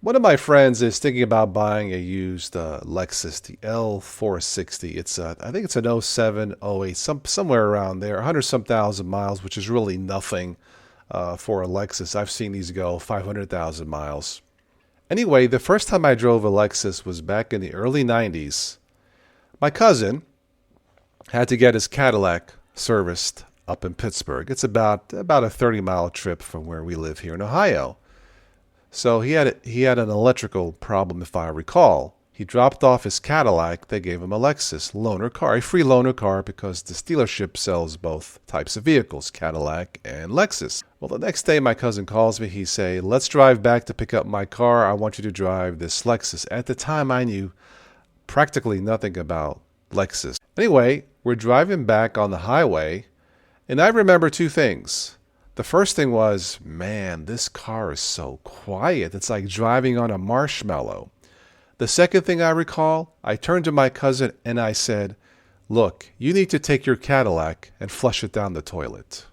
One of my friends is thinking about buying a used Lexus, the L460. I think it's an '07, '08, somewhere around there, 100 some thousand miles, which is really nothing for a Lexus. I've seen these go 500,000 miles. Anyway, the first time I drove a Lexus was back in the early '90s. My cousin had to get his Cadillac serviced up in Pittsburgh. It's about a 30-mile trip from where we live here in Ohio. So he had an electrical problem, if I recall. He dropped off his Cadillac. They gave him a Lexus loaner car, a free loaner car, because the dealership sells both types of vehicles, Cadillac and Lexus. Well, the next day my cousin calls me. He say, "Let's drive back to pick up my car. I want you to drive this Lexus." At the time, I knew practically nothing about Lexus. Anyway, we're driving back on the highway, and I remember two things. The first thing was, man, this car is so quiet. It's like driving on a marshmallow. The second thing I recall, I turned to my cousin and I said, "Look, you need to take your Cadillac and flush it down the toilet."